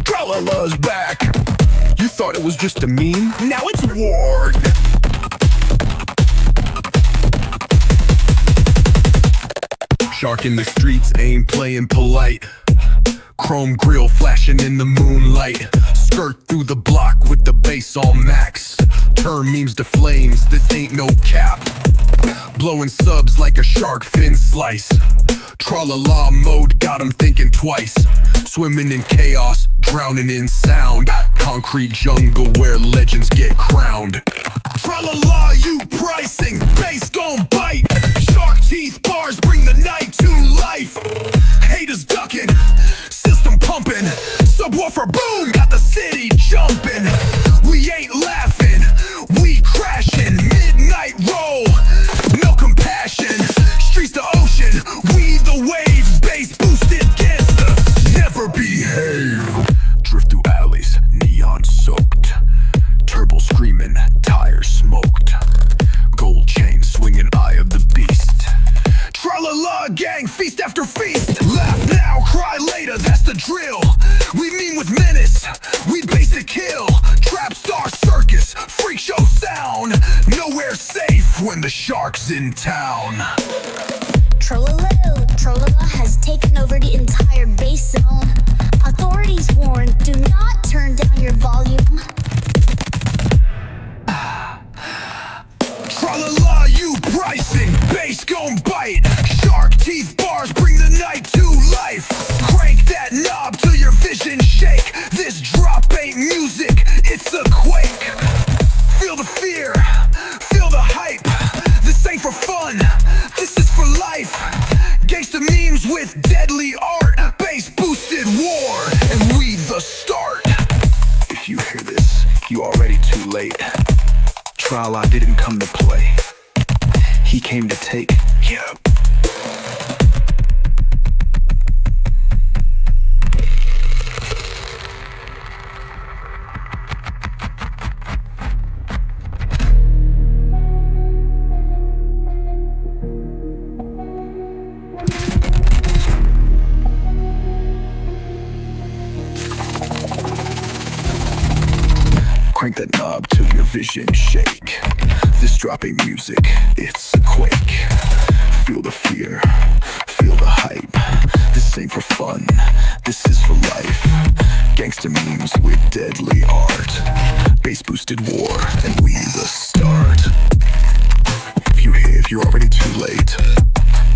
Tralala's back. You thought it was just a meme? Now it's Ward. Shark in the streets ain't playing polite. Chrome grill flashing in the moonlight. Skirt through the block with the bass on max. Turn memes to flames, this ain't no cap. Blowing subs like a shark fin slice. Tralala mode got 'em thinking twice. Swimming in chaos, drowning in sound. Concrete jungle where legends get crowned. Tralala, you pricing, bass gon' bite. Shark teeth bars bring the night to life. Haters ducking, system pumping. Subwoofer boom, got the city jumping. We ain't laughing, we crashing. Midnight roll, no compassion. Streets to ocean, we the wave. Bass boosted gangsta, never behave. Drift through alleys, neon soaked. Turbo screaming, tires smoked. Gold chain swinging, eye of the beast. Tralala gang, feast after feast. Laugh now, cry later, that's the drill. We mean with menace, we base to kill. Trap star circus, freak show sound. Nowhere safe when the shark's in town. Tralalelo Tralala has taken over the entire base zone. Authorities warn, do not turn down your volume. Tralala, you pricing, bass gon' bite. Shark teeth bars bring the night to life. Crank that knob till your vision shake. This drop ain't music, it's a quake. Feel the fear, feel the hype. This ain't for fun, this is for life. Gangsta memes with deadly art. Bass boosted war, and we the start. If you hear this, you already too late. Tralala didn't come to play, he came to take. Yeah. Crank that knob till your vision shake. This dropping music, it's a quake. Feel the fear, feel the hype. This ain't for fun, this is for life. Gangsta memes with deadly art. Bass boosted war, and we the start. If you're already too late.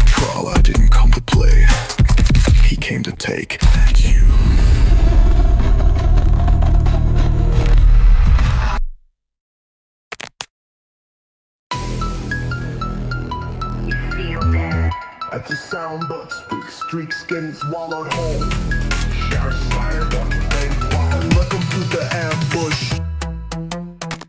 Tralala didn't come to play, he came to take you. At the sound bucks, big streaks getting swallowed whole. Shout fire, and welcome to the ambush.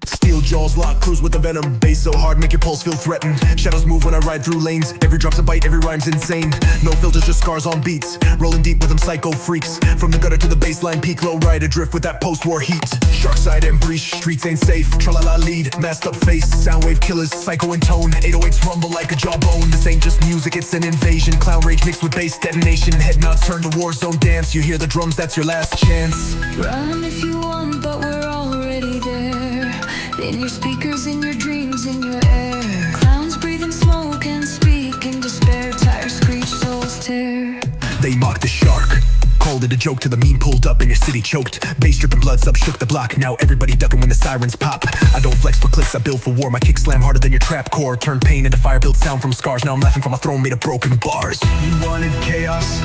Steel jaws lock, cruise with the venom. Bass so hard, make your pulse feel threatened. Shadows move when I ride through lanes. Every drop's a bite, every rhyme's insane. No filters, just scars on beats. Rolling deep with them psycho freaks. From the gutter to the baseline peak, Lowrider drift with that post-war heat. Shark side and breach, streets ain't safe. Tralala lead, masked up face. Soundwave killers, psycho in tone. 808s rumble like a jawbone. This ain't just music, it's an invasion. Clown rage mixed with bass detonation. Head nods turn to war zone dance. You hear the drums, that's your last chance. Run if you want, but we're already there. In your speakers, in your dreams, in your air. Clowns breathing smoke and speak in despair. Tires screech, souls tear. They mocked the shark, called it a joke till the meme pulled up and your city choked. Bass dripping blood sub shook the block. Now everybody ducking when the sirens pop. I don't flex for clicks, I build for war. My kick slam harder than your trap core. Turn pain into fire, built sound from scars. Now I'm laughing from a throne made of broken bars. You wanted chaos,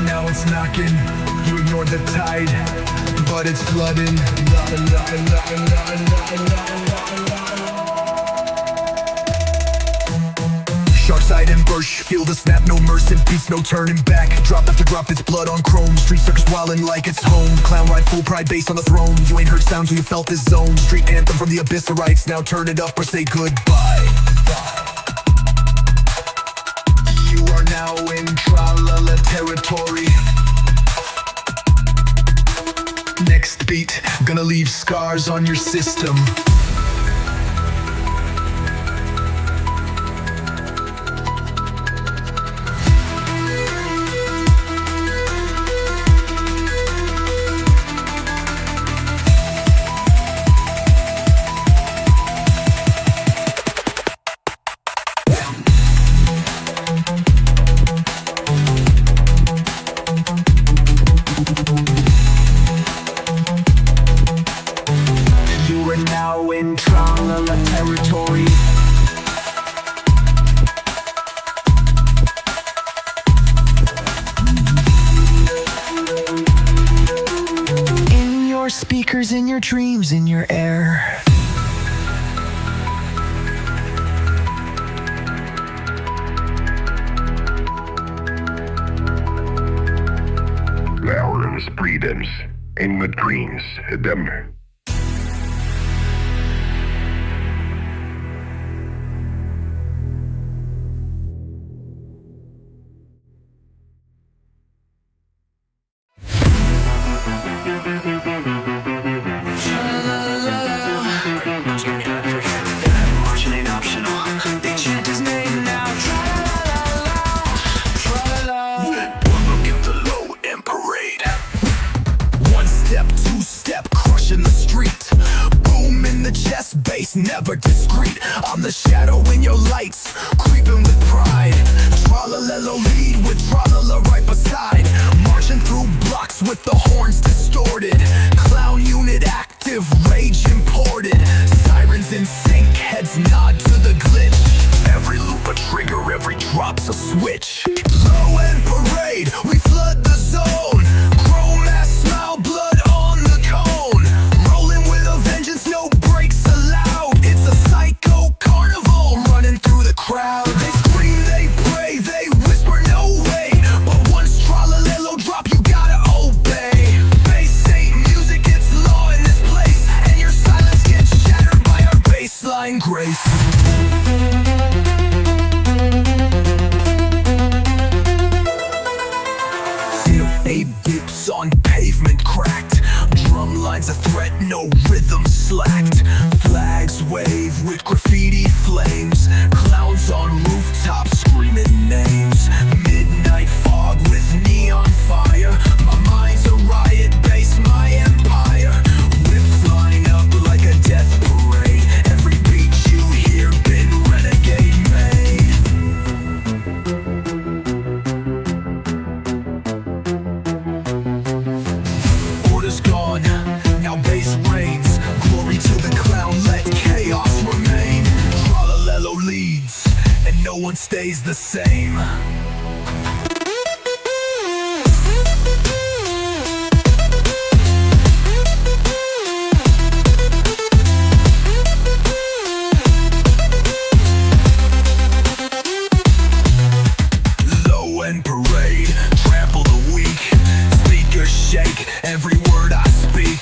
now it's knocking. You ignored the tide, but it's flooding. Shark side and burst, feel the snap, no mercy, beats, no turning back. Drop after drop, it's blood on chrome. Street circus wildin' like it's home. Clown ride, full pride, bass on the throne. You ain't heard sounds till you felt this zone. Street anthem from the abyssarites, now turn it up or say goodbye. You are now in Tralala territory. Next beat, gonna leave scars on your system. speakers, in your dreams, in your air. Lowrider ridin in the dreams, them. Marching ain't optional. They chant his name now. Tralalelo, One look at the low and parade. One step, two step, crushing the street. Boom in the chest, bass never discreet. I'm the shadow in your lights, creeping with pride. Tralalelo lead with tralala right beside. Marching through blocks with the horns distorted. Clown unit active, rage imported. Sirens in sync, heads nod to the glitch. Every loop a trigger, every drop's a switch. Low end parade, we flood the zone. Chrome mask, smile, blood on the cone. Rolling with a vengeance, no breaks allowed. It's a psycho carnival running through the crowd. They scream, they pray, they whisper, no way. But once Tralalelo drop, you gotta obey. Bass ain't music, it's law in this place. And your silence gets shattered by our baseline grace. Eight bips on pavement cracked. Drum lines a threat, no rhythm slacked. Flags wave with graffiti flames. Clowns on rooftops screaming names. Midnight fog with neon fire. My mind's a riot, base my empire. Whips line up like a death parade. Every beat you hear been renegade made. Order's gone, now bass reigns. Glory to the clown, let chaos remain. Tralalelo leads, and no one stays the same. Low end parade, trample the weak. Speakers shake every word I speak.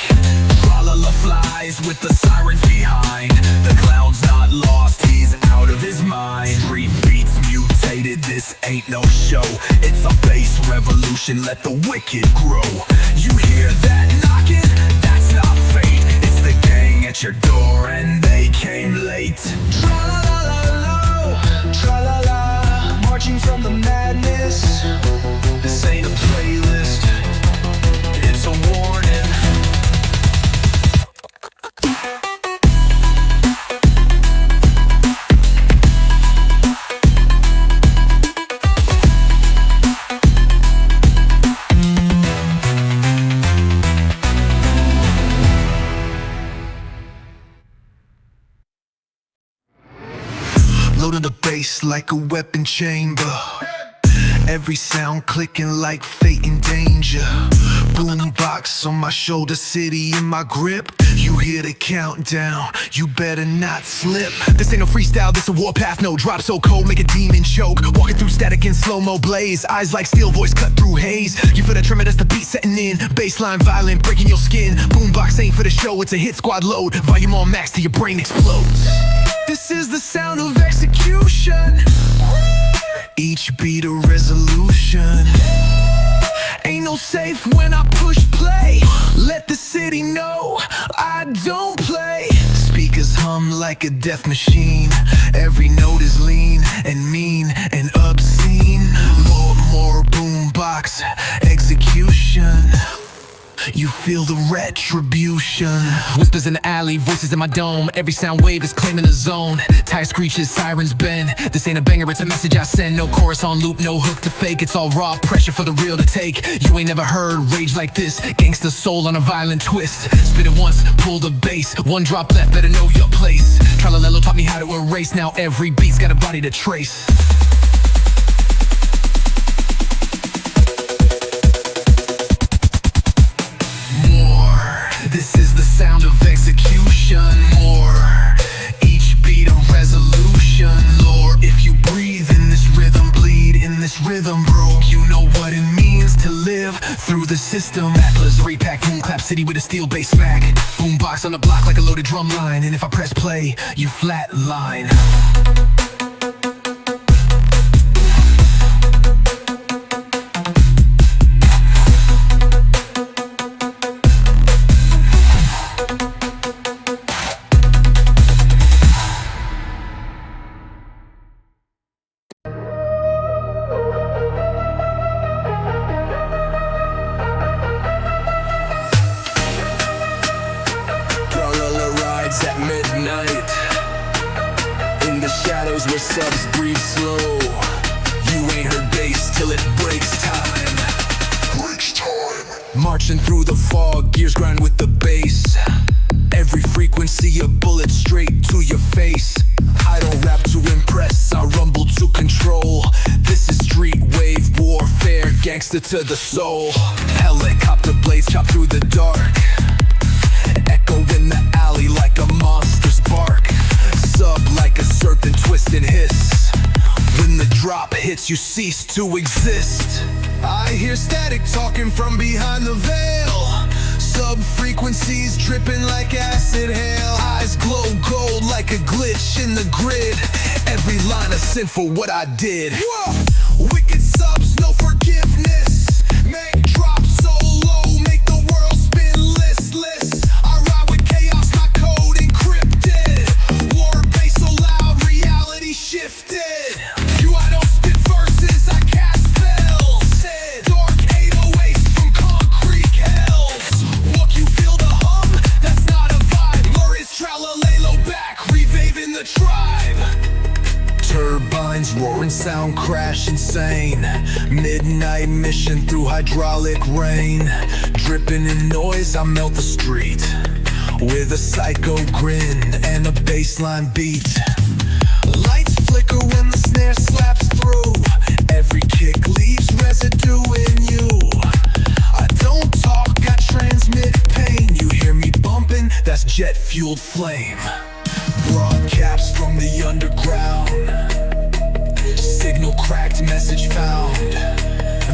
Tralala flies with the sirens behind. The clown's not lost, he's out of his mind. Street beats mutated, this ain't no show. It's a bass revolution, let the wicked grow. You hear that knocking? That's not fate. It's the gang at your door and they came late. Tralalelo, tralala, marching from the madness. This ain't a playlist, it's a warning. Loading the bass like a weapon chamber. Every sound clicking like fate and danger. Boom box on my shoulder, city in my grip. You hear the countdown, you better not slip. This ain't no freestyle, this a warpath, no drop so cold, make a demon choke. Walking through static in slow-mo blaze, eyes like steel, voice cut through haze. You feel that tremor, that's the beat setting in. Baseline violent, breaking your skin. Boombox ain't for the show, it's a hit squad load. Volume on max till your brain explodes. This is the sound of execution. Each beat a resolution. Ain't no safe when I push play. Let the city know I don't play. Speakers hum like a death machine. Every note is lean and mean and obscene. More boombox execution. You feel the retribution. Whispers in the alley, voices in my dome. Every sound wave is claiming the zone. Tire screeches, sirens bend. This ain't a banger, it's a message I send. No chorus on loop, no hook to fake. It's all raw pressure for the real to take. You ain't never heard rage like this. Gangsta soul on a violent twist. Spit it once, pull the bass. One drop left, better know your place. Tralalelo taught me how to erase. Now every beat's got a body to trace. This is the the system. Atlas, repack, boom clap city with a steel bass smack. Boombox on the block like a loaded drum line. And if I press play, you flatline. At midnight, in the shadows where subs breathe slow. You ain't heard bass till it breaks time. Breaks time. Marching through the fog, gears grind with the bass. Every frequency a bullet straight to your face. I don't rap to impress, I rumble to control. This is street wave warfare, gangsta to the soul. Helicopter blades chop through the dark. Echo in the alley like a monster's bark. Sub like a serpent twist and hiss. When the drop hits, you cease to exist. I hear static talking from behind the veil. Sub frequencies dripping like acid hail. Eyes glow gold like a glitch in the grid. Every line a sin for what I did. Whoa. Wicked subs, no forgiveness. Make drops so low, make the world spin listless. Shifted. I don't spit verses, I cast spells. Dark 808s from concrete hells. Look, you feel the hum? That's not a vibe. Murray's Tralalelo back, revaving the tribe. Turbines roaring, sound crash insane. Midnight mission through hydraulic rain. Dripping in noise, I melt the street with a psycho grin and a bassline beat. Lights flicker when the snare slaps through. Every kick leaves residue in you. I don't talk, I transmit pain. You hear me bumping? That's jet-fueled flame. Broadcasts from the underground. Signal cracked, message found.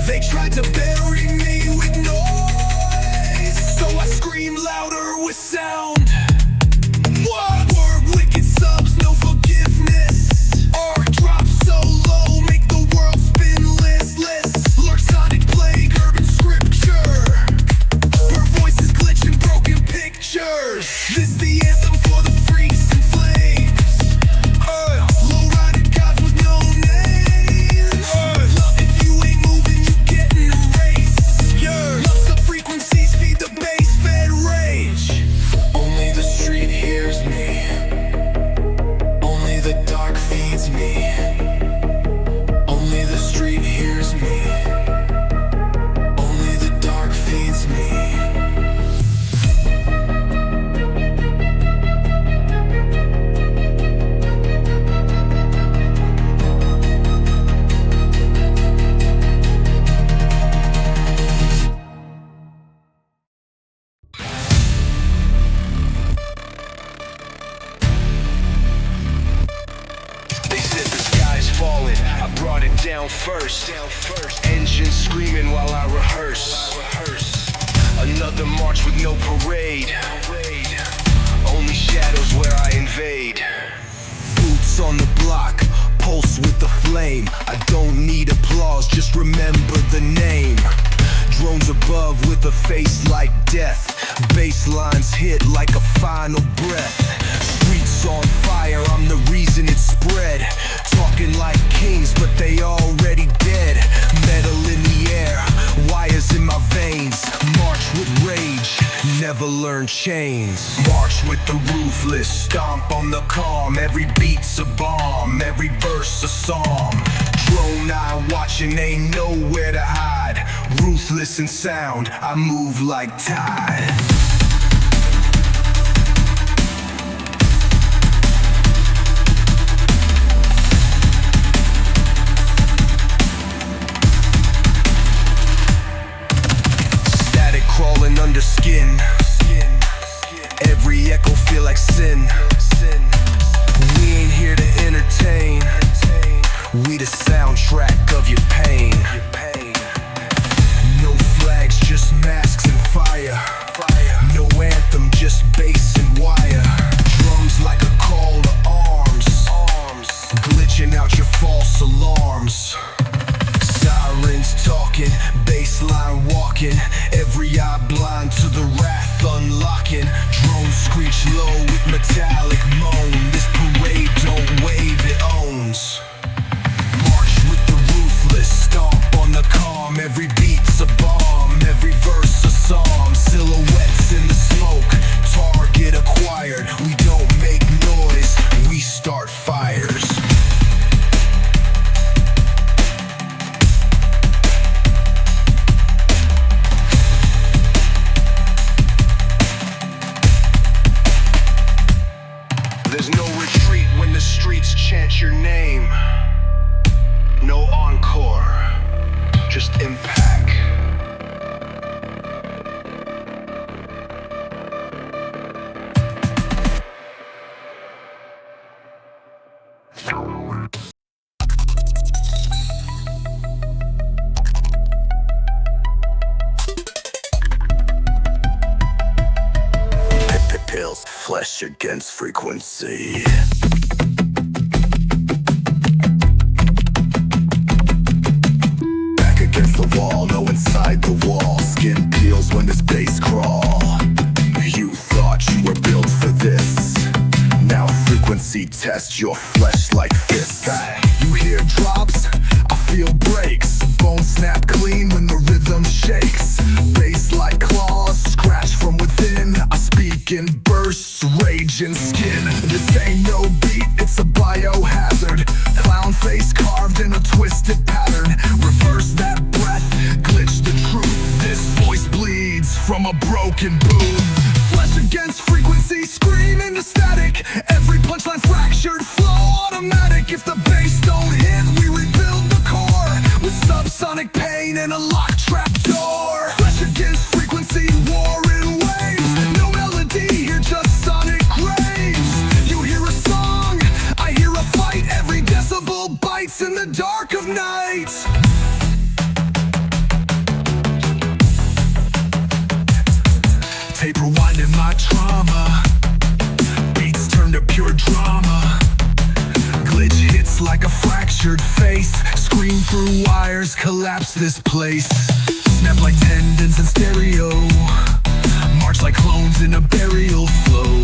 They tried to bury me with noise, so I scream louder with sound. What? Word wicked subs, no forgiveness. Arc drop so low, make the world spin listless. Lurk sonic plague, urban scripture. Her voices glitching, broken pictures. This the anthem for the freaks and flames. Lowrider gods with no names. Love, if you ain't moving, you getting erased. Love sub frequencies feed the bass fed rage. Only the street hears me. Only the dark feeds me. Only the street hears me. Only the dark feeds me. They said the sky's falling, I brought it down first. Engines screaming while I rehearse. Another march with no parade. Only shadows where I invade. Boots on the block, pulse with the flame. I don't need applause, just remember the name. Drones above with a face like death. Bass lines hit like a final breath. Streets on fire, I'm the reason it spread. Talking like kings, but they already dead. Metal in the air, wires in my veins. March with rage, never learn chains. March with the ruthless, stomp on the calm. Every beat's a bomb, every verse a psalm. Drone eye watching, ain't nowhere to hide. Ruthless in sound, I move like tide. Static crawling under skin. Every echo feel like sin. We ain't here to entertain. We the soundtrack of your pain. No flags, just fire. No anthem, just bass and wire. Drums like a call to arms. Glitching out your false alarms. Sirens talking, bassline walking. Every eye blind to the wrath unlocking. Drones screech low with metallic moan. This parade don't wave, it owns. March with the ruthless, stomp on the calm. Every beat's a bomb, every verse a psalm. Silhouettes in the smoke, target acquired. We don't make noise, we start fires. There's no retreat when the streets chant your name. No encore, just impact. Pills, flesh against frequency. Back against the wall, no inside the wall. Skin peels when this bass crawl. You thought you were built for this. Now frequency tests your flesh like fists. You hear drops, I feel breaks. Bones snap clean when the rhythm shakes. Bass like claws, scratch from within. I speak in bursts, rage and skin. This ain't no beat, it's a biohazard. Clown face carved in a twisted pattern. Reverse that breath, glitch the truth. This voice bleeds from a broken booth. Flesh against frequency, scream into static. Every punchline fractured, flow automatic. If the bass don't hit, we rebuild the core with subsonic pain and a locked trap door. Flesh against frequency, war in waves. No melody here, just sonic graves. You hear a song, I hear a fight. Every decibel bites in the dark of night. Tape rewinding my trauma. Beats turn to pure drama. Glitch hits like a fractured face. Scream through wires, collapse this place. Snap like tendons in stereo. March like clones in a burial flow.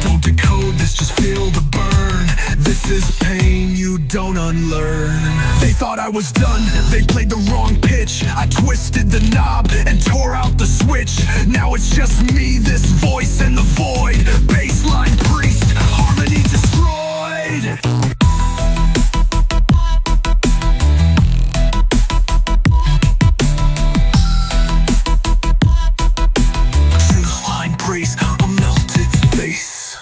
Don't decode this, just feel the burn. This is pain you don't unlearn. They thought I was done, they played the wrong pitch. I twisted the knob and tore out the switch. Now it's just me, this voice in the void. Baseline priest, harmony destroyed. A melted face.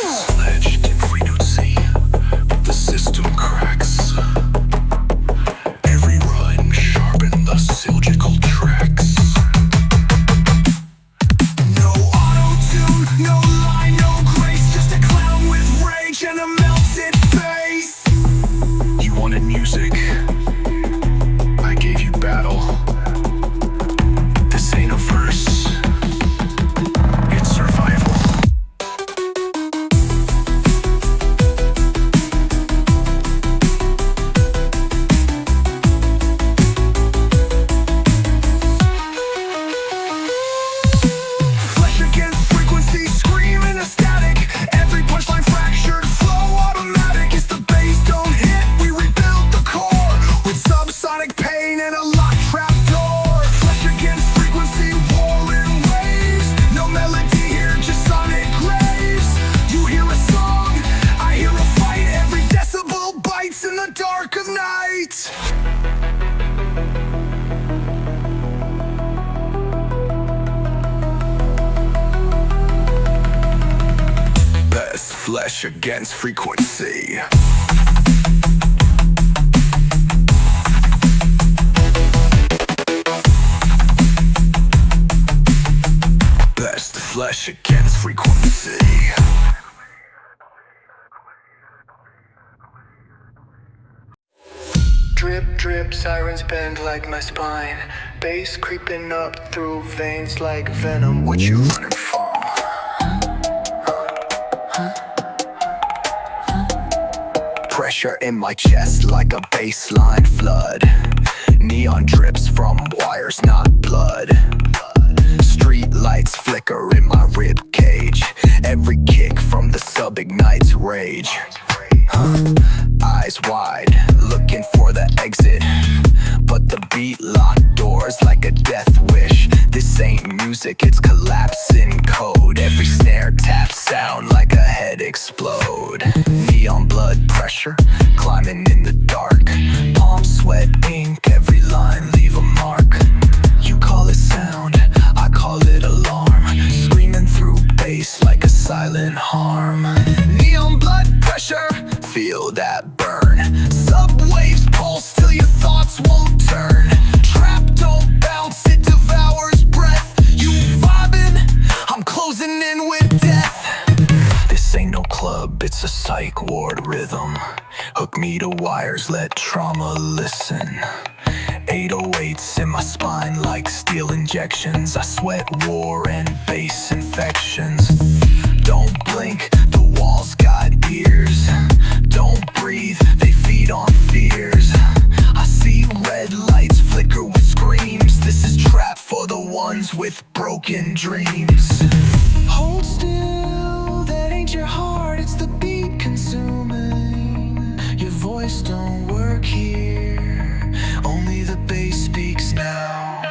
Sledged in frequency, the system cracks. Every rhyme sharpen the surgical tracks. No auto-tune, no line, no grace, just a clown with rage and a melted face. You wanted music, I gave you battle. This ain't a verse, it's survival. Flesh against frequency, scream in a static. Every punchline fractured, flow automatic. It's the bass don't hit, we rebuild the core with subsonic pain and a locked trap door. Flesh against frequency, war in waves. No melody here, just sonic graves. You hear a song, I hear a fight. Every decibel bites in the dark of night. Best flesh against frequency. Best flesh against frequency. Drip, drip, sirens bend like my spine. Bass creeping up through veins like venom. What you running from? Pressure in my chest like a baseline flood. Neon drips from wires, not blood. Street lights flicker in my rib cage. Every kick from the sub ignites rage. Eyes wide, looking for the exit, but the beat locked doors like a death wish. This ain't music, it's collapsing code. Every snare tap sound like a head explode. Neon blood pressure, climbing in the dark. Palm sweat ink, every line leave a mark. You call it sound, I call it alarm. Screaming through bass like a silent harm. Neon blood pressure, feel that burn. Subwaves pulse till your thoughts won't turn. Trap don't bounce, it devours breath. You vibing, I'm closing in with death. This ain't no club, it's a psych ward rhythm. Hook me to wires, let trauma listen. 808s in my spine like steel injections. I sweat war and bass infections. Don't blink, the walls got ears. Don't breathe, they feed on fears. I see red lights flicker with screams. This is trap for the ones with broken dreams. Hold still, that ain't your heart, it's the beat consuming. Your voice don't work here, only the bass speaks now.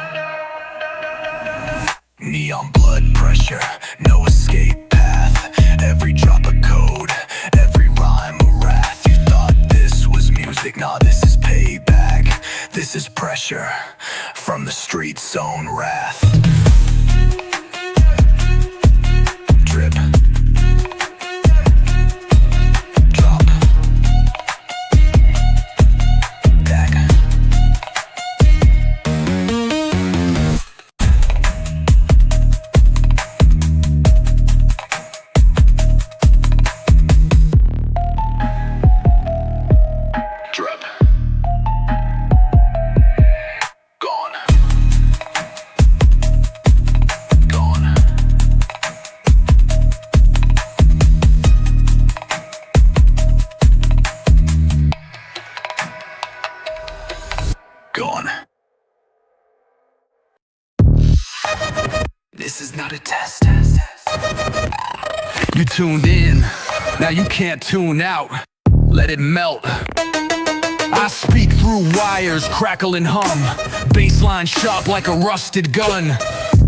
Neon blood pressure, no escape path. Every drop a code, every rhyme a wrath. You thought this was music, nah, this is payback. This is pressure from the street's own wrath. Drip, drop, back. Drip, gone, gone. Gone. This is not a test. You tuned in, now you can't tune out. Let it melt. I speak through wires, crackle and hum. Baseline sharp like a rusted gun.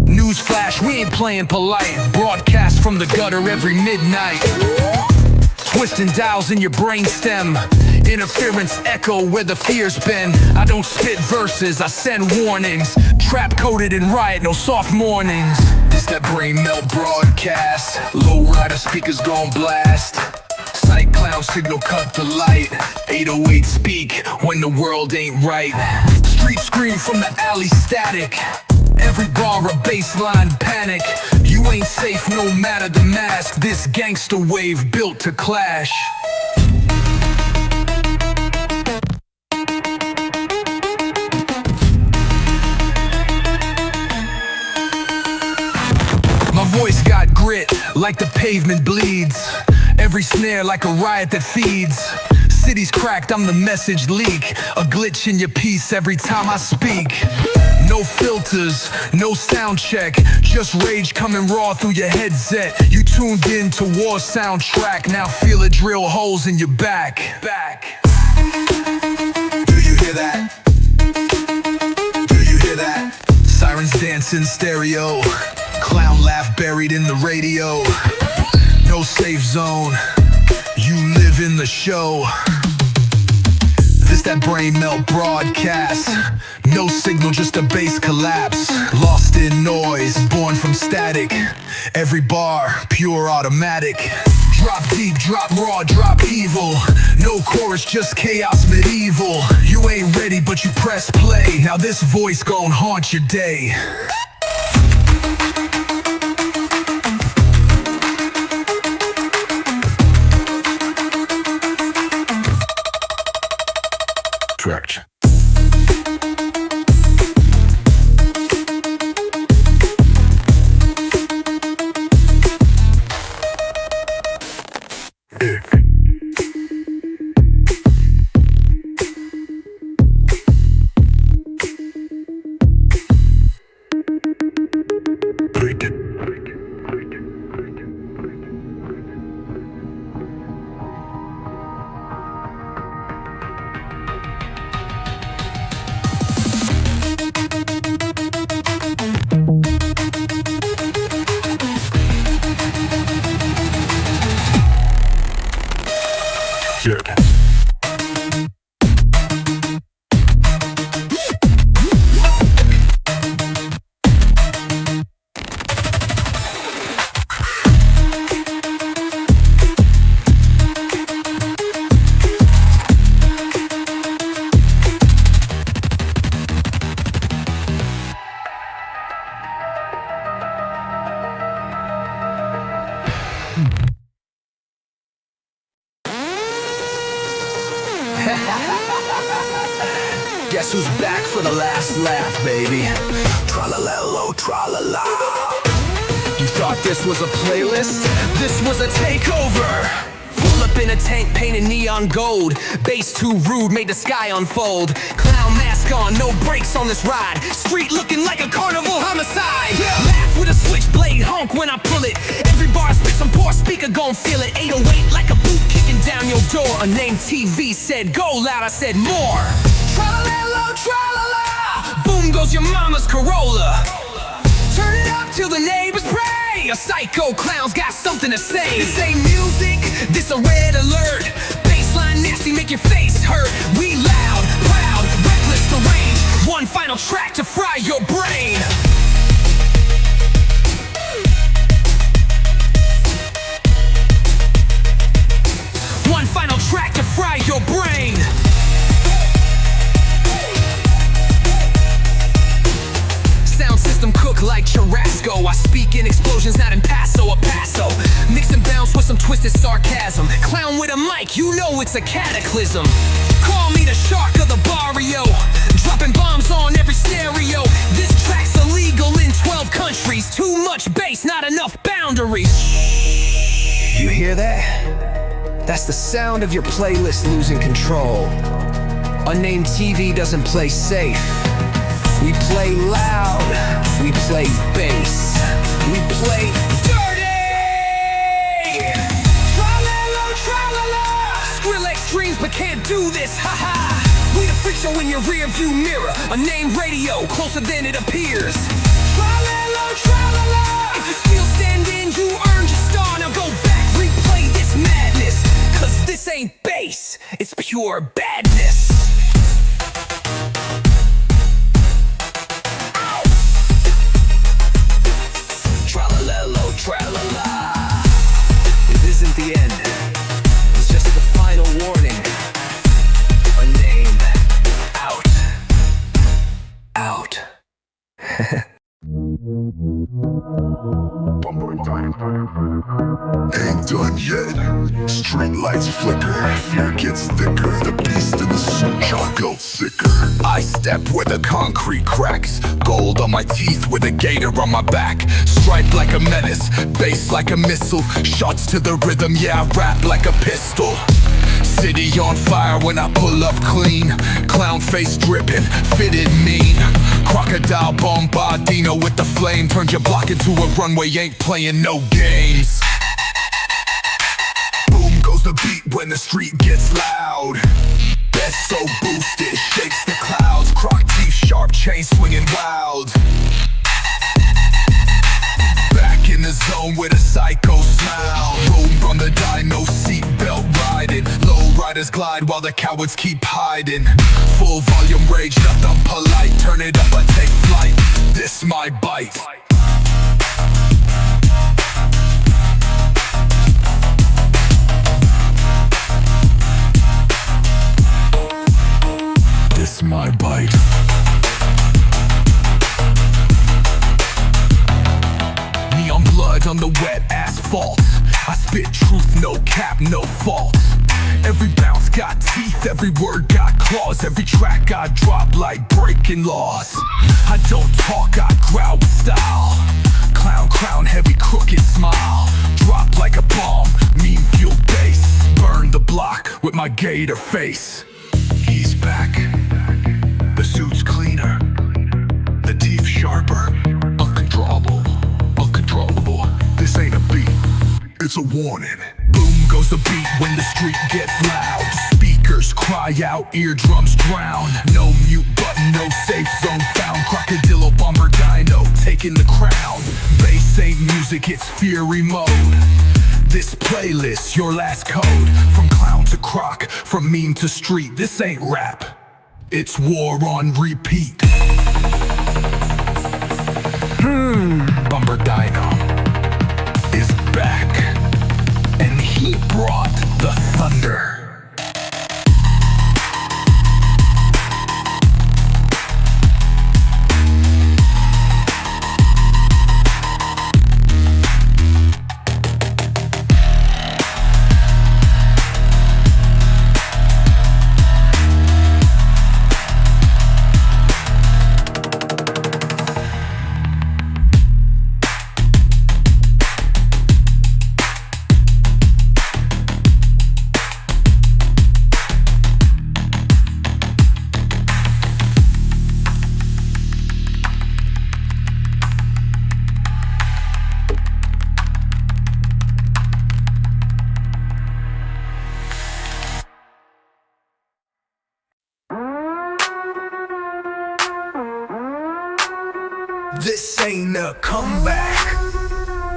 Newsflash, we ain't playing polite. Broadcast from the gutter every midnight. Twisting dials in your brainstem. Interference echo where the fear's been. I don't spit verses, I send warnings. Trap coded in riot, no soft mornings. This that brain melt broadcast. Lowrider speakers gon' blast. Sight cloud signal cut the light. 808 speak when the world ain't right. Street scream from the alley static. Every bar a baseline panic. You ain't safe no matter the mask. This gangsta wave built to clash. My voice got grit like the pavement bleeds. Every snare like a riot that feeds. City's cracked, I'm the message leak. A glitch in your piece every time I speak. No filters, no sound check. Just rage coming raw through your headset. You tuned in to war soundtrack. Now feel it drill holes in your back. Do you hear that? Do you hear that? Sirens dance in stereo. Clown laugh buried in the radio. No safe zone, you live in the show. This that brain melt broadcast. No signal, just a bass collapse. Lost in noise, born from static. Every bar, pure automatic. Drop deep, drop raw, drop evil. No chorus, just chaos medieval. You ain't ready, but you press play. Now this voice gon' haunt your day. Correct. shit. Guess who's back for the last laugh, baby? Tralalelo Tralala. You thought this was a playlist? This was a takeover. Pull up in a tank painted neon gold. Bass too rude, made the sky unfold. Clown mask on, no brakes on this ride. Street looking like a carnival homicide. Laugh with a switchblade, honk when I pull it. Every bar spit some poor speaker gon' feel it. 808 like a boot kicking down your door. A name TV said go loud, I said more. Tralalelo Tralala. Boom goes your mama's Corolla. Turn it up till the neighbors pray. A psycho clown's got something to say. This ain't music, this a red alert. Bassline nasty, make your face hurt. We loud, proud, reckless deranged. One final track to fry your brain. One final track to fry your brain. Sound system cook like churrasco. I speak in explosions, not in paso a paso. Mix and bounce with some twisted sarcasm. Clown with a mic, you know it's a cataclysm. Call me the shark of the barrio. Dropping bombs on every stereo. This track's illegal in 12 countries. Too much bass, not enough boundaries. You hear that? That's the sound of your playlist losing control. Unnamed TV doesn't play safe. We play loud, we play bass, we play dirty! Tralalelo Tralala! Skrillex dreams but can't do this, haha! We the freak show in your rear view mirror. A name radio, closer than it appears. Tralalelo Tralala! If you still standing, you earned your star. Now go back, replay this madness. Cause this ain't bass, it's pure badness. Tralalelo Tralala. It isn't the end. It's just the final warning. A name out. Out. Ain't done yet. Street lights flicker, fear gets thicker. The beast in the suit, Chaco sicker. I step where the concrete cracks. Gold on my teeth with a gator on my back. Striped like a menace, bass like a missile. Shots to the rhythm, yeah, I rap like a pistol. City on fire when I pull up clean. Clown face dripping, fitted mean. Crocodile bombardino with the flame. Turned your block into a runway, ain't playing no games. Boom goes the beat when the street gets loud. Best so boosted, shakes the clouds. Croc teeth, sharp chain swinging wild. Back in the zone with a psycho smile. Roam on the dyno, seatbelt riding. Lowriders glide while the cowards keep hiding. Full volume rage, nothing polite. Turn it up, I take flight. This my bite. This my bite. Neon blood on the wet asphalt. I spit truth, no cap, no fault. Every bounce got teeth, every word got claws. Every track I drop like breaking laws. I don't talk, I growl with style. Clown, crown, heavy, crooked smile. Drop like a bomb, mean fuel bass. Burn the block with my gator face. He's back. The suit's cleaner. The teeth sharper. Uncontrollable, uncontrollable. This ain't a beat, it's a warning. Boom goes the beat when the street gets loud. Speakers cry out, eardrums drown. No mute button, no safe zone found. Crocodilo bomber dino taking the crown. Bass ain't music, it's fury mode. This playlist, your last code. From clown to croc, from meme to street. This ain't rap, it's war on repeat. Bumper Dino is back, and he brought the thunder. This ain't a comeback,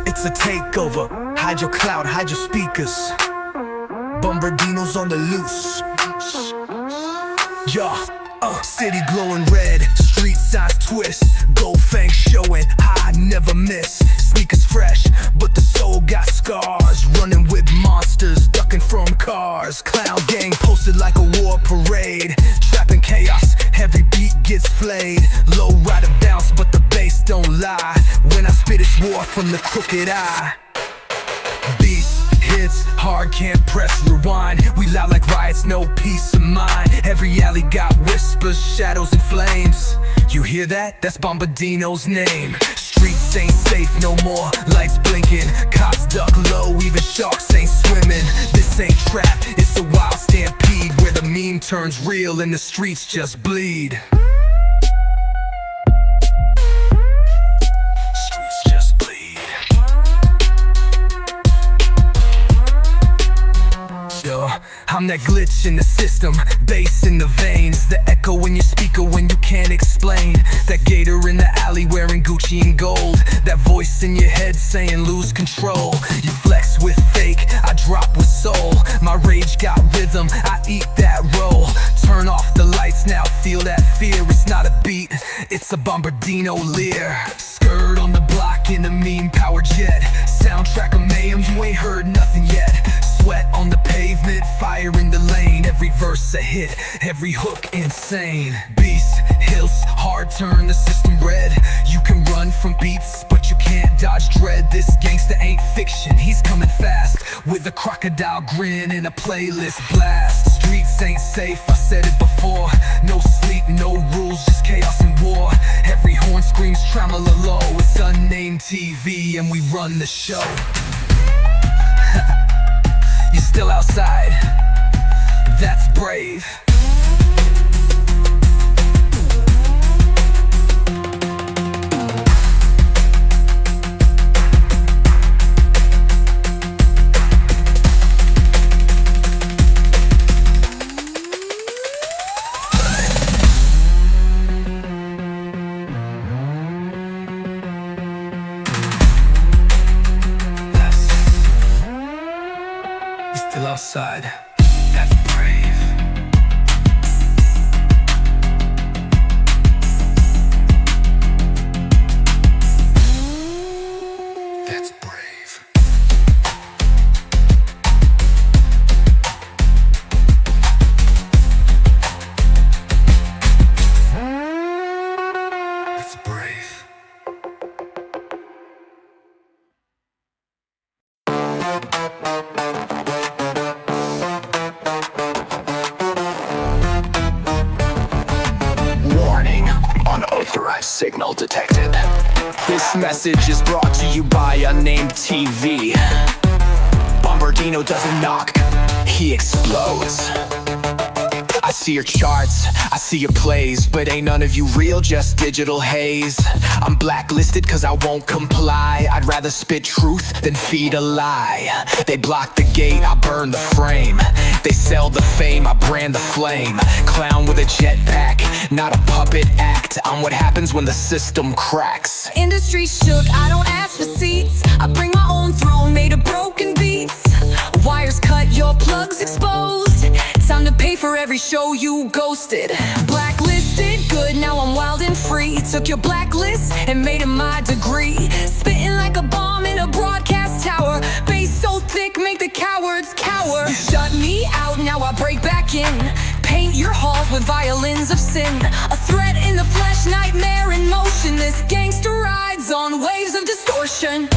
it's a takeover. Hide your cloud, hide your speakers. Bombardino's on the loose. City glowing red, street size twist. Gold fang showing, I never miss. Sneakers fresh, but the soul got scars. Running with monsters, ducking from cars. Clown gang posted like a war parade. Trapping chaos, every beat gets flayed. Lowrider bounce, but the bass don't lie. When I spit it's war from the crooked eye. Beast hits hard, can't press rewind. We loud like riots, no peace of mind. Every alley got whispers, shadows and flames. You hear that? That's Bombardino's name. Streets ain't safe no more, lights blinking. Cops duck low, even sharks ain't swimming. This ain't trap, it's a wild stampede, where the meme turns real and the streets just bleed. I'm that glitch in the system, bass in the veins. The echo in your speaker when you can't explain. That gator in the alley wearing Gucci and gold. That voice in your head saying lose control. You flex with fake, I drop with soul. My rage got rhythm, I eat that roll. Turn off the lights now, feel that fear. It's not a beat, it's a Bombardino leer. Skirt on the block in a meme power jet. Soundtrack of mayhem, you ain't heard nothing yet. Sweat on the pavement, fire in the lane. Every verse a hit, every hook insane. Beast, hills, hard turn the system red. You can run from beats, but you can't dodge dread. This gangsta ain't fiction, he's coming fast. With a crocodile grin and a playlist blast. Streets ain't safe, I said it before. No sleep, no rules, just chaos and war. Every horn screams Tralalelo. It's unnamed TV and we run the show. You're still outside, that's brave. Still outside, that's brave. That's brave. That's brave. Signal detected. This message is brought to you by unnamed TV. Bombardino doesn't knock, he explodes. I see your charts, I see your plays, but ain't none of you real, just digital haze. I'm blacklisted cause I won't comply. I'd rather spit truth than feed a lie. They block the gate, I burn the frame. They sell the fame, I brand the flame. Clown with a jetpack, not a puppet act. I'm what happens when the system cracks. Industry shook, I don't ask for seats. I bring my own throne made of broken beats. thugs exposed. Time to pay for every show you ghosted. Blacklisted, good, now I'm wild and free. Took your blacklist and made it my degree. Spitting like a bomb in a broadcast tower. Bass so thick, make the cowards cower. You shut me out, now I break back in. Paint your halls with violins of sin. A threat in the flesh, nightmare in motion. This gangster rides on waves of distortion.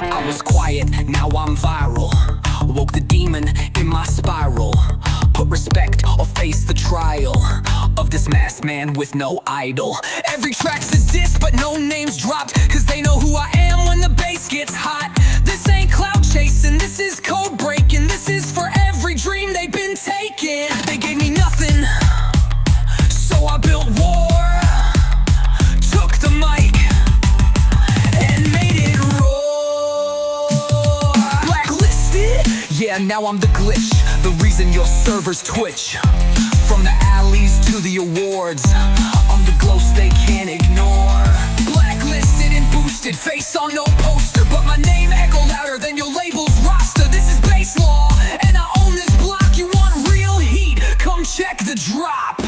I was quiet, now I'm viral. Woke the demon in my spiral. Put respect or face the trial of this masked man with no idol. Every track's a diss, but no names dropped, cause they know who I am when the bass gets hot. This ain't clout chasing, this is code breaking. This is for every dream they've been taking. They gave me nothing, so I built war. Took the mic and made it roar. Blacklisted? Yeah, now I'm the glitch, the reason your servers twitch. From the alleys to the awards, I'm the ghost they can't ignore. Blacklisted and boosted, face on no poster, but my name echo louder than your label's roster. This is bass law, and I own this block. You want real heat? Come check the drop.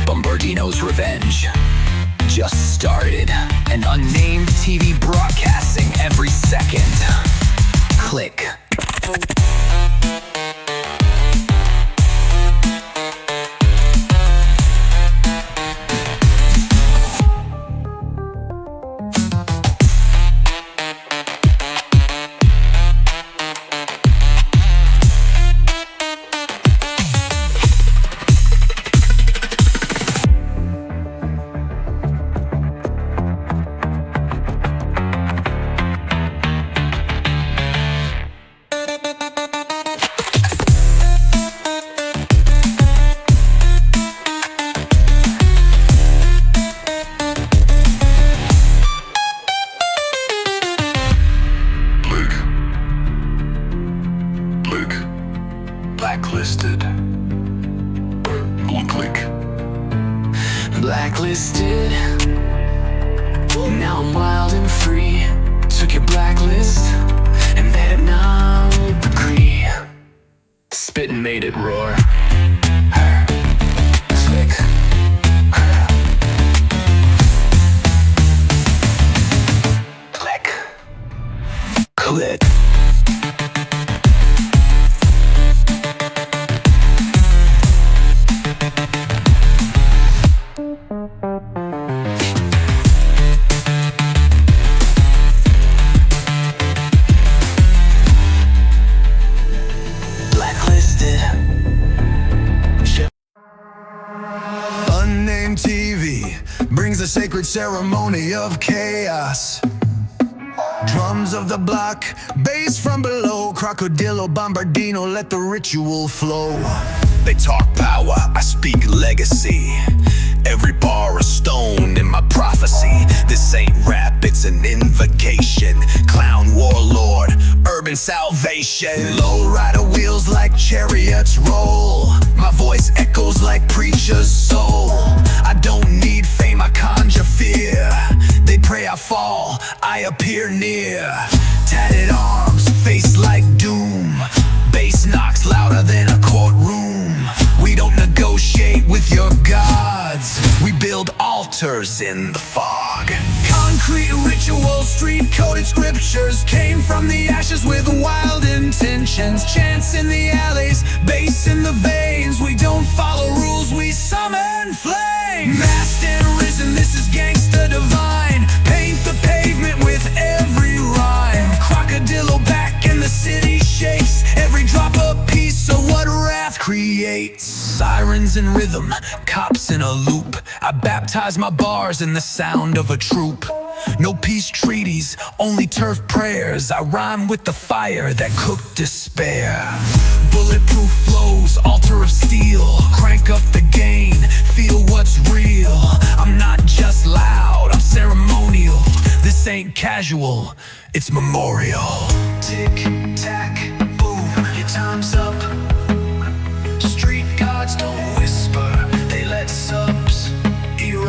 Bombardino's revenge just started. An unnamed TV broadcasting every second. Click. Blacklisted. Click. Blacklisted. Now I'm wild and free. Took your blacklist and made it now degree. Spit and made it roar. Click. Click. Click. Unnamed TV brings a sacred ceremony of chaos. Drums of the block, bass from below. Crocodilo, Bombardino, let the ritual flow. They talk power, I speak legacy. Every bar a stone in my prophecy. This ain't rap, it's an invocation. Clown warlord, urban salvation. Lowrider wheels like chariots roll. My voice echoes like preacher's soul. I don't need fame, I conjure fear. They pray I fall, I appear near. Tatted arms, face like doom. Bass knocks louder than a courtroom. We don't negotiate with your gods. We build altars in the fog. Concrete rituals, street-coded scriptures came from the ashes with wild intentions. Chants in the alleys, bass in the veins. We don't follow rules, we summon flame. Masked and risen, this is Gangsta divine. Paint the pavement with every rhyme. Crocodilo back and the city shakes. Every drop of peace, so what wrath creates. Sirens in rhythm, cops in a loop. I baptize my bars in the sound of a troop. No peace treaties, only turf prayers. I rhyme with the fire that cooked despair. Bulletproof flows, altar of steel. Crank up the gain, feel what's real. I'm not just loud, I'm ceremonial. This ain't casual, it's memorial. Tick, tack, boom, your time's up. Street gods don't whisper, they let subs erode.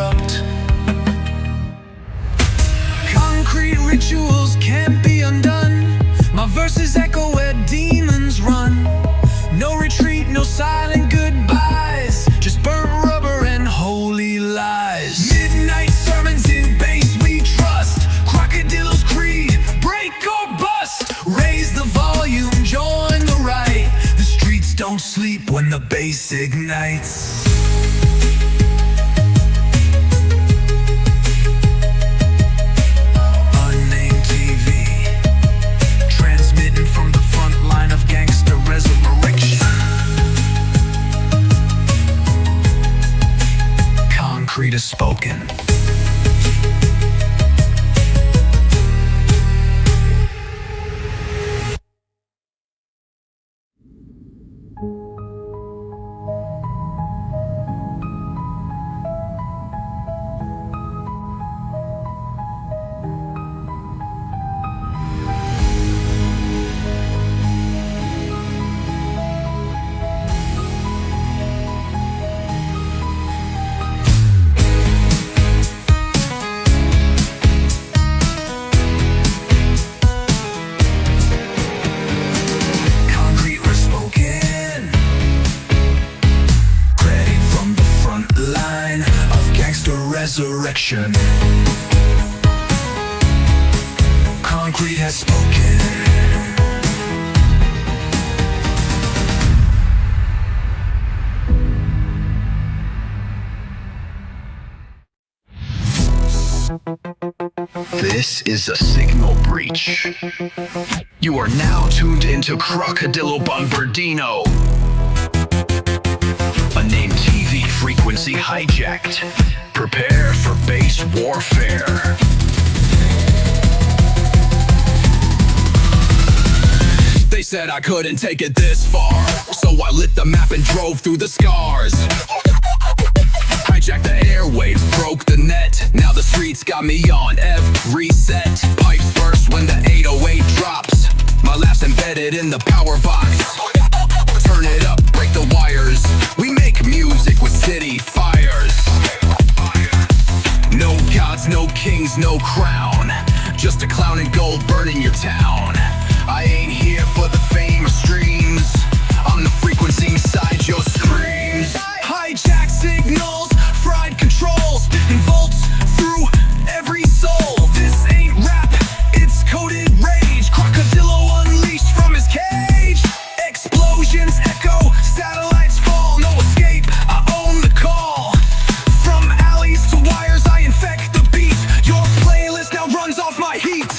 bass ignites. Unnamed TV, transmitting from the front line of Gangsta resurrection. Concrete is spoken. Resurrection. Concrete has spoken. This is a signal breach. You are now tuned into Crocodilo Bombardino. Unnamed TV frequency hijacked. Prepare for base warfare. They said I couldn't take it this far, so I lit the map and drove through the scars. Hijacked the airwaves, broke the net. Now the streets got me on every set. Pipes burst when the 808 drops. My laugh's embedded in the power box. Turn it up, break the wires. We make music with city fires. No gods, no kings, no crown. Just a clown in gold burning your town. I ain't here for the fame or streams. I'm the frequency inside your screams. Hijack signals, fried controls, and volts through every soul. This ain't rap, it's coded rage. Crocodilo unleashed from his cage. Explosions echo, satellites fall. No escape, I own the call. From alleys to wires, I infect the beat. Your playlist now runs off my heat.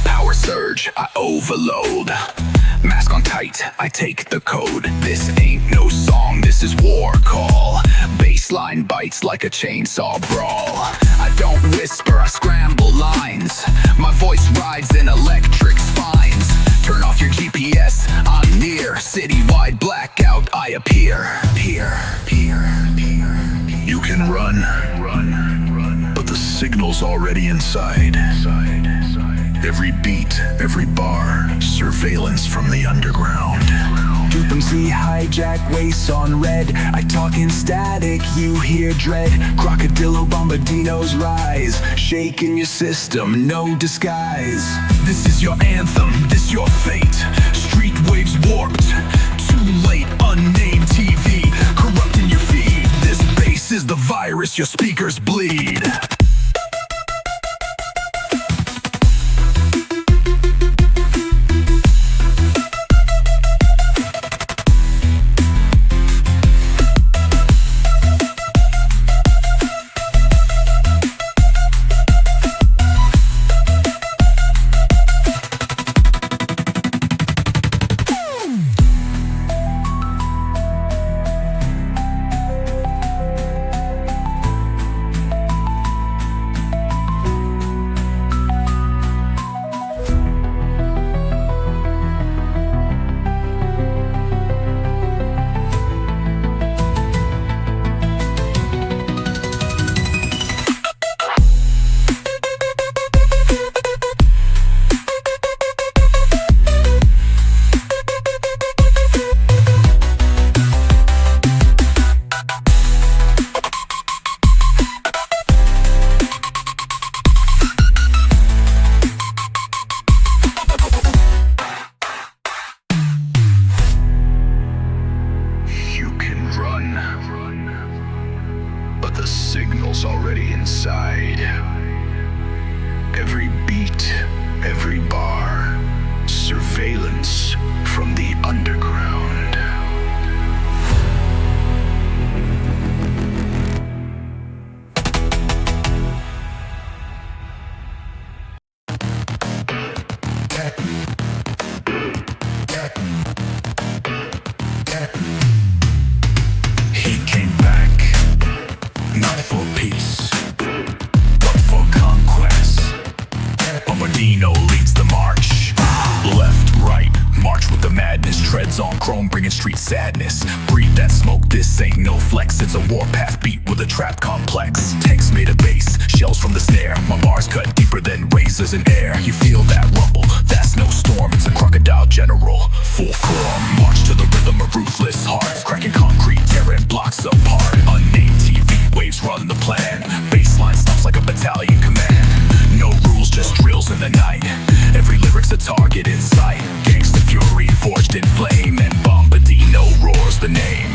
Power surge, I overload. Mask on tight, I take the code. This ain't no song, this is war call. Baseline bites like a chainsaw brawl. I don't whisper, I scramble lines. My voice rides in electric spines. Turn off your GPS, I'm near. Citywide blackout, I appear. You can run, but the signal's already inside. Every beat, every bar, surveillance from the underground. Frequency hijack, waist on red. I talk in static, you hear dread. Crocodilo Bombardino's rise, shaking your system, no disguise. This is your anthem, this your fate. Street waves warped, too late. Unnamed TV, corrupting your feed. This bass is the virus your speakers bleed. Bombadino leads the march. Left, right, march with the madness. Treads on chrome, bringing street sadness. Breathe that smoke, this ain't no flex. It's a warpath beat with a trap complex. Tanks made of bass, shells from the snare. My bars cut deeper than razors in air. You feel that rumble, that's no storm. It's a crocodile general, full form. March to the rhythm of ruthless hearts. Cracking concrete, tearing blocks apart. Unnamed TV waves run the plan. Baseline stops like a battalion command. No rules, just drills in the night. Every lyric's a target in sight. Gangsta fury forged in flame, and Bombadino roars the name.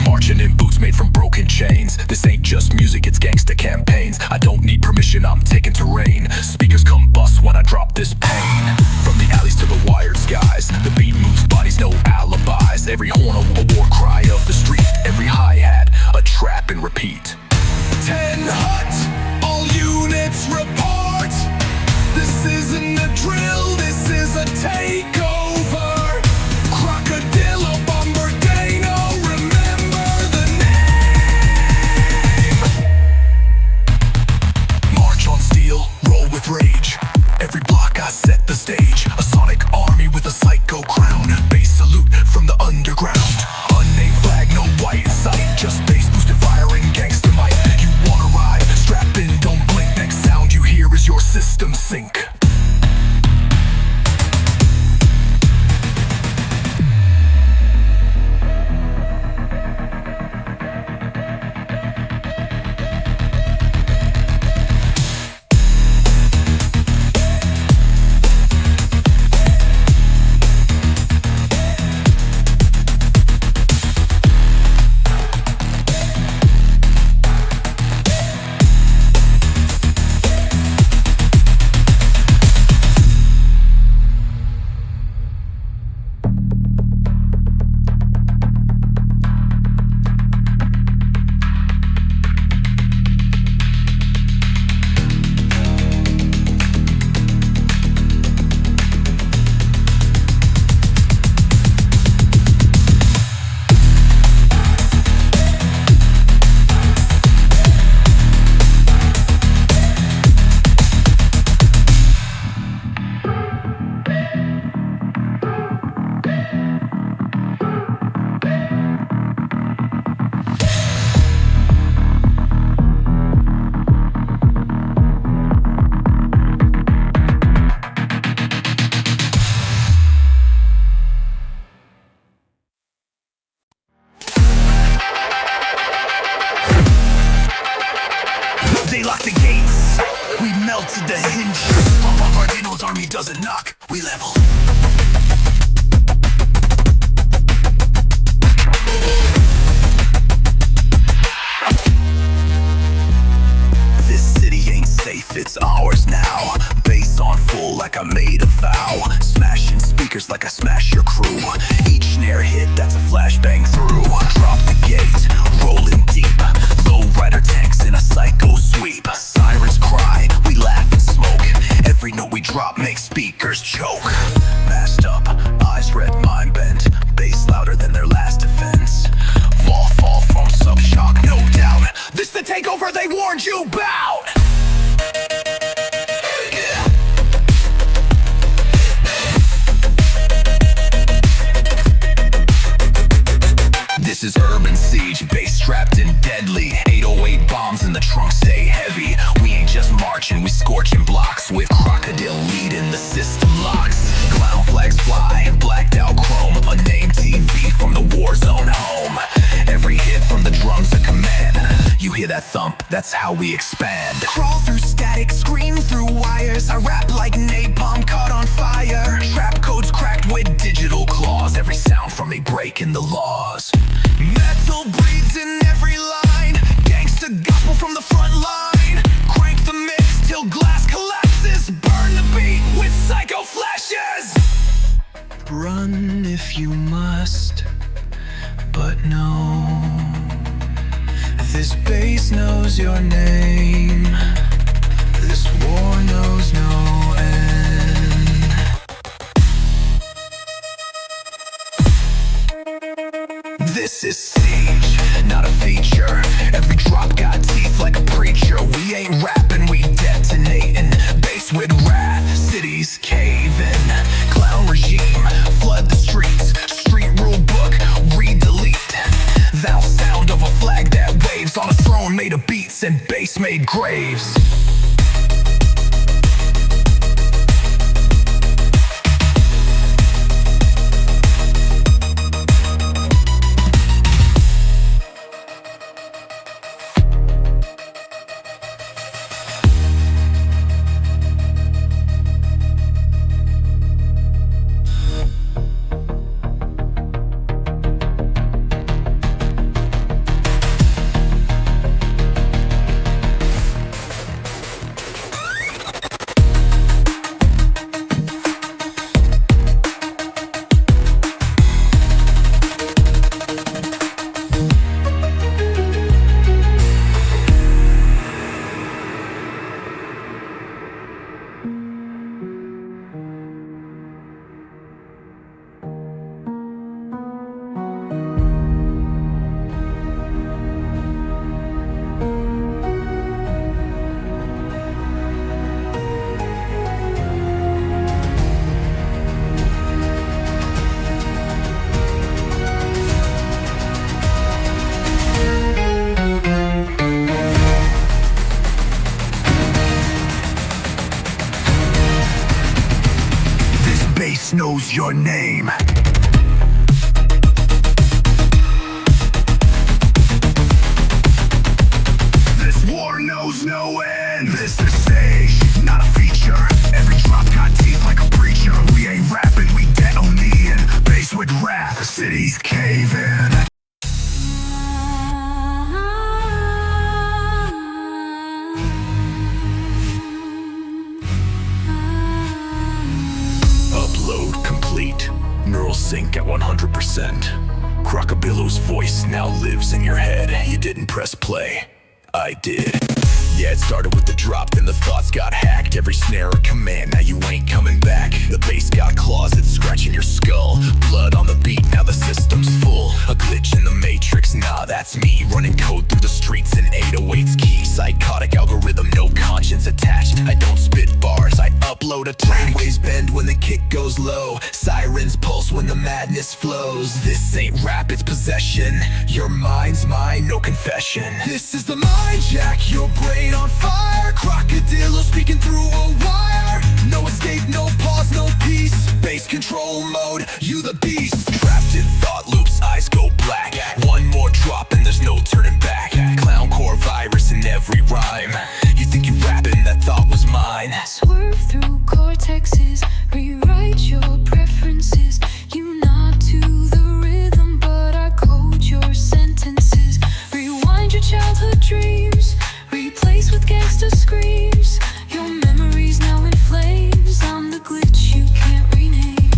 Marching in boots made from broken chains. This ain't just music, it's gangsta campaigns. I don't need permission, I'm taking terrain. Speakers combust when I drop this pain. From the alleys to the wired skies, the beat moves bodies, no alibis. Every horn a war cry of the street. Every hi-hat, a trap and repeat. 10 hut, all units report. This isn't a drill, this is a takeover. Crocodile Bombardino, remember the name. March on steel, roll with rage. Every block I set the stage. A sonic army with a psycho crown. Bass salute from the underground. Unnamed flag, no white sight. Just bass boosted firing gangster might. You wanna ride? Strap in, don't blink. Next sound you hear is your system sink. They locked the gates, we melted the hinges. Bombardino's army doesn't knock, we level. This city ain't safe, it's ours now. Bass on full like I made a vow. Smashing speakers like I smash your crew. Each snare hit, that's a flashbang through. Drop the gate, rolling deep. Lowrider tanks in a psycho sweep. Sirens cry, we laugh and smoke. Every note we drop makes speakers choke. Masked up, eyes red, mind bent. Bass louder than their last defense. Fall from some shock, no doubt. This the takeover they warned you about. This is urban siege, bass strapped and deadly. 808 bombs in the trunk stay heavy. We ain't just marching, we scorching blocks. With crocodile leading, the system locks. Clown flags fly, blacked out chrome. Unnamed TV from the war zone home. Every hit from the drums a command. You hear that thump, that's how we expand. Crawl through static, scream through wires. I rap like napalm caught on fire. Trap codes cracked with digital claws. Every sound from me breaking the laws. Metal breathes in every line. Gangsta gospel from the front line. Crank the mix till glass collapses. Burn the beat with psycho flashes. Run if you must, but no. This bass knows your name. This war knows no end. This is stage, not a feature. Every drop got teeth like a preacher. We ain't rapping, we detonating. Bass with wrath, cities caving. Clown regime, flood the streets. Street rule book, read delete. Thou sound of a flag that waves on a throne made of beats and bass made graves. Bass knows your name. This war knows no end. This is stage, not a feature. Every drop got teeth like a preacher. We ain't rapping, we detonating. Bass with wrath, cities caving. Upload complete. Neural sync at 100%. Crocodillo's voice now lives in your head. You didn't press play. I did. Yeah, it started with the drop, then the thoughts got hacked. Every snare a command, now you ain't coming back. The bass got claws, it's scratching your skull. Blood on the beat, now the system's full. A glitch in the matrix, nah, that's me. Running code through the streets in 808's key. Psychotic algorithm, no conscience attached. I don't spit bars, I upload a track. Brainwaves bend when the kick goes low. Sirens pulse when the madness flows. This ain't rap, it's possession. Your mind's mine, no confession. This is the mind jack, your brain on fire. Crocodile speaking through a wire. No escape, no pause, no peace. Bass control mode, you the beast. Trapped in thought loops, eyes go black. One more drop and there's no turning back. Clown core virus in every rhyme. You think you rapping, that thought was mine. Swerve through cortexes, rewrite your preferences. You nod to the rhythm, but I code your sentences. Rewind your childhood dreams, replace with gangsta screams. Your memory's now in flames. I'm the glitch you can't rename.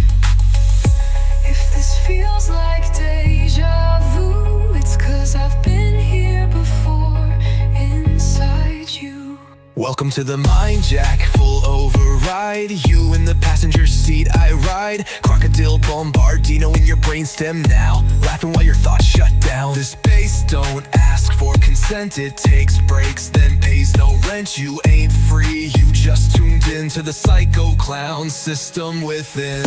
If this feels like deja vu, it's 'cause I've been here before, inside you. Welcome to the mind jack, full override. You in the passenger seat, I ride. Crocodile bombardino in your brainstem now. Laughing while your thoughts shut down. This bass don't ask for consent. It takes breaks, then pays no rent. You ain't free, you just tuned into the psycho clown system within.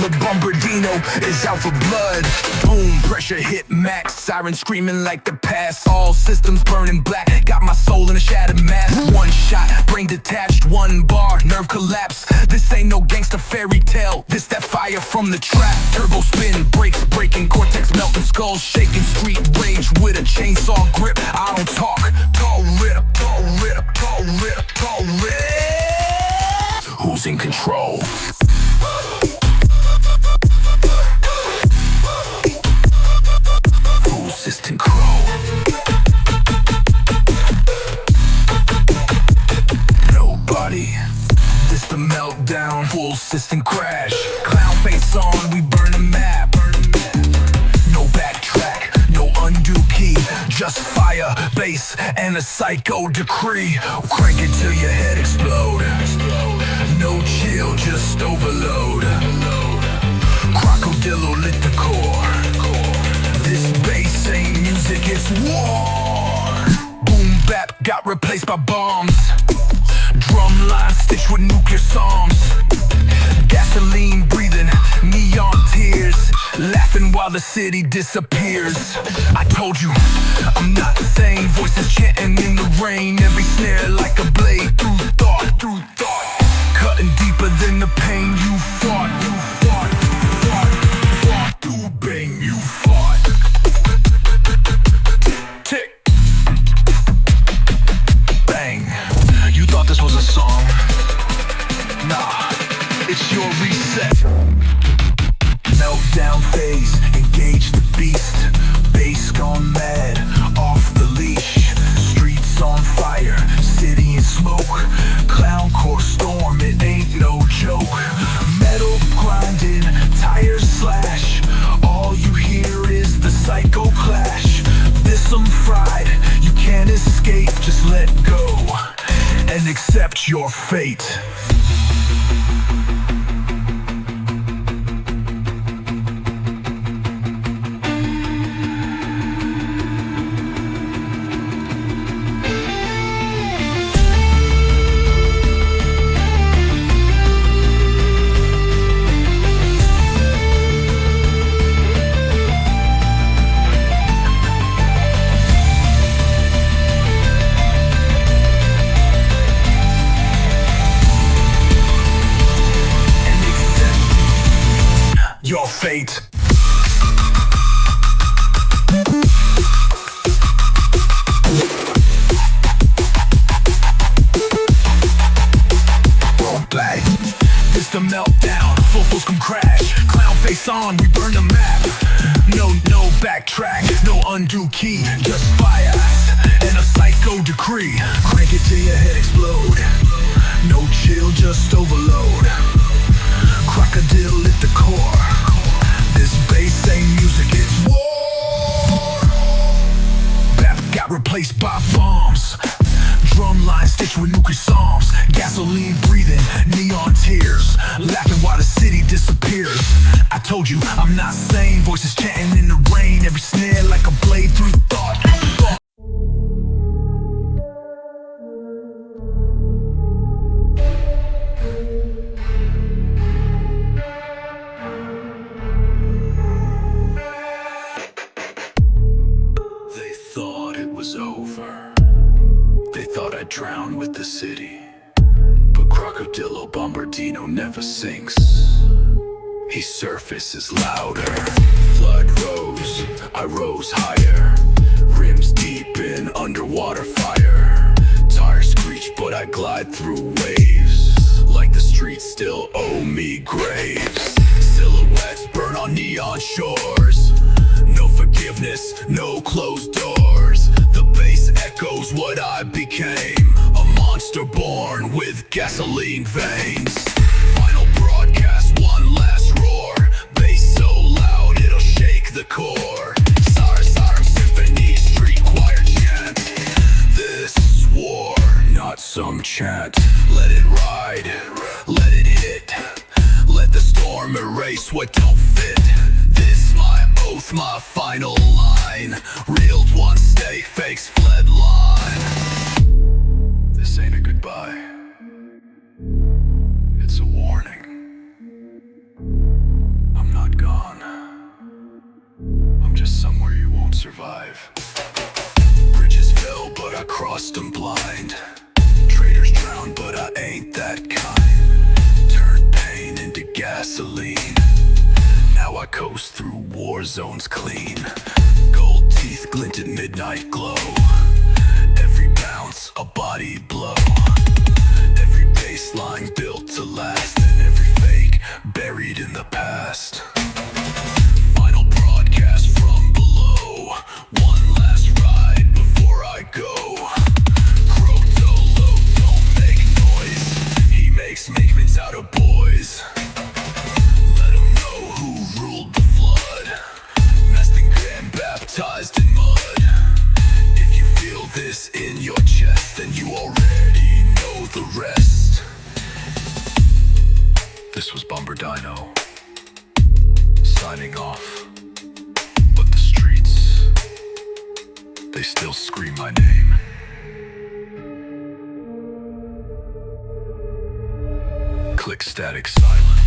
the Bombardino is out for blood. Boom, pressure hit max, siren screaming like the past. All systems burning black, got my soul in a shattered mass. One shot, brain detached, one bar, nerve collapse. This ain't no gangsta fairy tale, this that fire from the trap. Turbo spin, brakes breaking, cortex melting, skulls shaking. Street rage with a chainsaw grip, I don't talk. Tall rip, tall rip, tall rip, tall rip. Who's in control? Assistant Crow. Nobody. This the meltdown. Full system crash. Clown face on, we burn a map. No backtrack, no undo key. Just fire, bass, and a psycho decree. Crank it till your head explode. No chill, just overload. Crocodilo lit the core. This bass ain't music, it's war. Boom bap got replaced by bombs. Drum line stitched with nuclear psalms. Gasoline breathing, neon tears. Laughing while the city disappears. I told you, I'm not sane. Voices chanting in the rain. Every snare like a blade through thought, through thought. Cutting deeper than the pain you fought, you fought, fought, fought. Through bang, you fought. Tick. Bang. You thought this was a song? Nah, it's your reset. Meltdown phase, engage the beast. Bass gone mad, off the leash. Streets on fire, city in smoke. Clown core storm, it ain't no joke. Metal grinding, tires slash. All you hear is the psycho clash. This I'm fried, you can't escape. Just let go and accept your fate. Your fate. Black. It's the meltdown. Fools come crash. Clown face on, we burn the map. No backtrack, no undo key. Just fire and a psycho decree. Crank it till your head explode. No chill, just overload. Crocodile lit the core. This bass ain't music, it's war. Bap got replaced by bombs. Drum line stitched with nuclear psalms. Gasoline breathing, neon tears. Laughing while the city disappears. I told you, I'm not sane. Voices chanting in the rain. Every snare like a blade through thought. Over. They thought I'd drown with the city, but Crocodilo Bombardino never sinks. He surfaces louder. Flood rose, I rose higher. Rims deep in underwater fire. Tires screech, but I glide through waves. Like the streets still owe me graves. Silhouettes burn on neon shores. No forgiveness, no closed doors. The bass echoes what I became. A monster born with gasoline veins. Final broadcast, one last roar. Bass so loud it'll shake the core. Siren symphony, street choir chant. This is war, not some chant. Let it ride, let it hit. Let the storm erase what don't fit. This my oath, my final line. Real ones stay, fakes fled line. This ain't a goodbye, it's a warning. on. I'm just somewhere you won't survive. Bridges fell, but I crossed them blind. Traitors drowned, but I ain't that kind. Turned pain into gasoline. Now I coast through war zones clean. Gold teeth glint at midnight glow. Every bounce a body blow. Every baseline built to last. And every fake buried in the past. Final broadcast from below. One last ride before I go. Crotolo, don't make noise. He makes makements out of boys. Let him know who ruled the flood. Mestingram baptized in mud. If you feel this in your chest, then you already know the rest. This was Bumper Dino, signing off. But the streets, they still scream my name. Click static silence.